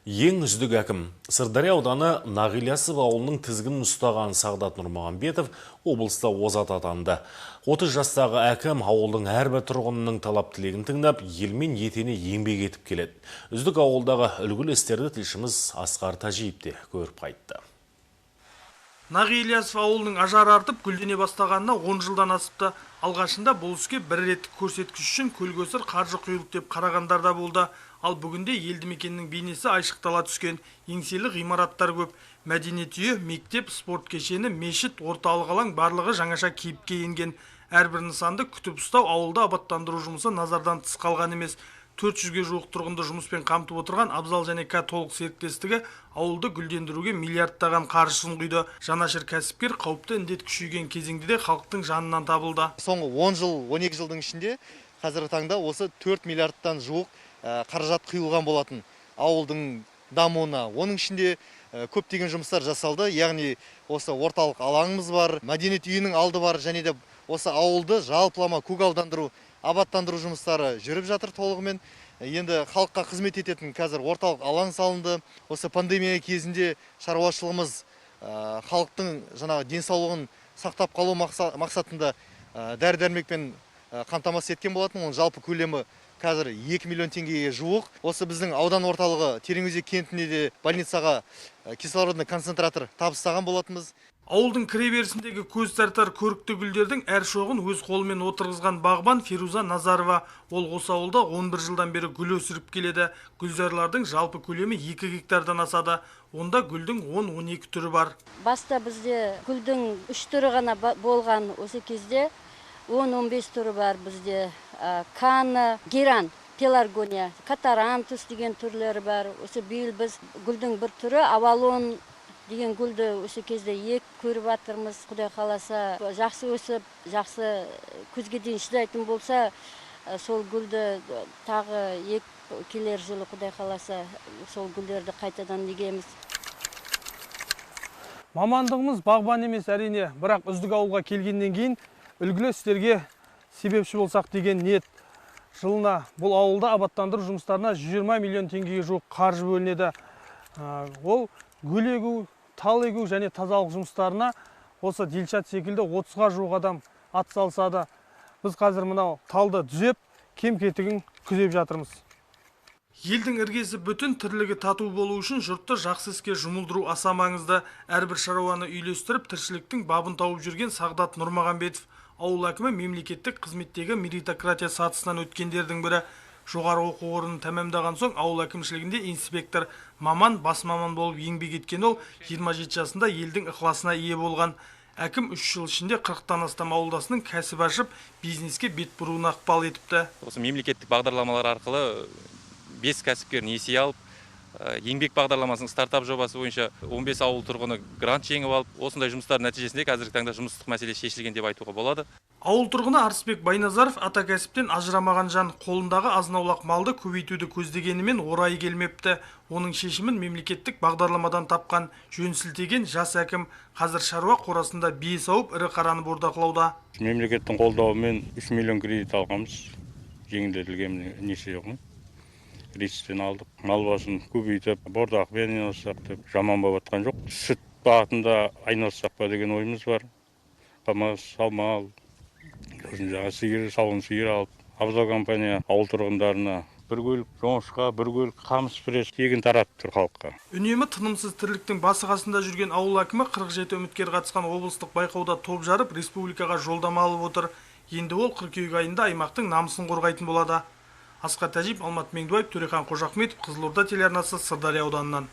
Ең үздік әкім. Сырдария ауданы Нағилясов ауылының тізгінін ұстаған Сағдат Нұрмағамбетов облыста озат атанды. 30 жастағы әкім ауылдың әрбір тұрғынының талап тілегін тыңдап, елмен етене еңбек етіп келеді. Үздік ауылдағы үлгілі істерді тілшіміз Асқар Тажиев те көріп қайтты. Нағилясов ауылының ажары артып гүлдене бастағанына 10 жылдан асыпты. Алғашында бұл іске бір реттік көрсеткіш үшін көлгөсір қаржы құйылып деп қарағандар да болды. Ал бүгінде елді мекеннің бейнесі айшықтала түскен. Еңселі ғимараттар көп. Мәдениет үйі, мектеп, спорт кешені, мешіт, орталық алаң барлығы жаңаша кейіпке енген. Әрбір нысанды күтіп ұстау ауылда абаттандыру жұмысы назардан тыс қалған емес. 400-ге жуық тұрғынды жұмыспен қамтып отырған Абзал және К толық серіктестігі ауылды гүлдендіруге миллиардтаған қаржысын құйды. Жанашыр кәсіпкер қауіпті індет күшейген кезеңде де халықтың жанынан табылды. Соңғы 10 жыл, 12 жылдың ішінде қазіргі таңда осы 4 миллиардтан жуық қаражат құйылған болатын ауылдың дамуына. Оның ішінде көптеген жұмыстар жасалды. Яғни осы орталық алаңымыз бар, мәдениет үйінің алды бар, және де осы ауылды жалпылама көгалдандыру, абаттандыру жұмыстары жүріп жатыр толығымен. Енді халыққа қызмет ететін қазір орталық алаң салынды. Осы пандемия кезінде шаруашылығымыз халықтың жаңағы денсаулығын сақтап қалу мақсатында дәрі-дәрмекпен қамтамасыз еткен болатын. Оның жалпы көлемі қазір 2 миллион теңгеге жуық. Осы біздің аудан орталығы Тереңөзек кентіне де больницаға кислородный концентратор табыстаған болатынбыз. Ауылдың кіреберісіндегі көз тартар көрікті гүлдердің әр шоғын өз қолымен отырғызған бағбан Фируза Назарова. Ол осы ауылда 11 жылдан бері гүл өсіріп келеді. Гүлзарлардың жалпы көлемі 2 гектардан асады. Онда гүлдің 10-12 түрі бар. Баста бізде гүлдің 3 түрі ғана болған, осы кезде 10-15 түрі бар бізде. Каны, геран, пеларгония, катарантус деген түрлері бар. Осы биыл біз гүлдің бір түрі авалон деген гүлді осы кезде көріп атырмыз. Құдай қаласа, жақсы өсіп, жақсы көзге дейін шыдайтын болса, сол гүлді тағы келер жылы Құдай қаласа сол гүлдерді қайтадан егеміз. Мамандығымыз бағбан емес әрине, бірақ үздік ауылға келгеннен кейін үлгілі істерге себепші болсақ деген ниет. Жылына бұл ауылда абаттандыру жұмыстарына 120 миллион теңгеге жуық қаржы бөлінеді. Ол гүл егу, тал егу және тазалық жұмыстарына осы Дилшат секілді 30-ға жуық адам атсалысады. Біз қазір мынау талды түзеп, кем-кетігін күзеп жатырмыз. Елдің іргесі бүтін, тірлігі тату болу үшін жұртты жақсы іске жұмылдыру аса маңызды. Әрбір шаруаны үйлестіріп, тіршіліктің бабын тауып жүрген Сағдат Нұрмағамбетов. Ауыл әкімі мемлекеттік қызметтегі меритократия сатысынан өткендердің бірі. Жоғары оқу орнын тәмамдаған соң ауыл әкімшілігінде инспектор, бас маман болып еңбек еткен ол 27 жасында елдің ықыласына ие болған. Әкім 3 жыл ішінде 40-тан астам ауылдасының кәсіп ашып, бизнеске бет бұруына ықпал етіпті. Осы мемлекеттік бағдарламалар арқылы 5 кәсіпкер несие алып, еңбек бағдарламасының стартап жобасы бойынша 15 ауыл тұрғыны грант жеңіп алып, осындай жұмыстар нәтижесінде қазіргі таңда жұмыстық мәселе шешілген деп айтуға болады. Ауыл тұрғыны Арысбек Байназаров ата кәсіптен ажырамаған жан, қолындағы азынаулақ малды көбейтуді көздегенімен орайы келмепті. Оның шешімін мемлекеттік бағдарламадан тапқан жөн сілтеген жас әкім қазір шаруа қорасында бие сауып, ірі қараны бордақылауда. Мемлекеттің қолдауымен 3 миллион кредит алғанбыз. Жеңілдетілген несие ғой. Кредиттен алдық. Мал басын көбейтіп, бордақпен айналыссақ деп жаман болып жатқан жоқ. Сүт бағытында айналыссақ па деген ойымыз бар. Қамаз, салмал, сиыр, сауын сиыр алып, Абзал компания ауыл тұрғындарына бір көлік жоңышқа, бір көлік қамыс пресс тегін таратып тұр халыққа. Үнемі тынымсыз тірліктің басы қасында жүрген ауыл әкімі 47 үміткер қатысқан облыстық байқауда топ жарып, республикаға жолдама алып отыр. Енді ол қыркүйек айында аймақтың намысын қорғайтын болады. Асқар Тажиев, Алмат Меңдуаев, Төрехан Қожахметов, Қызылорда телеарнасы, Сырдария ауданынан.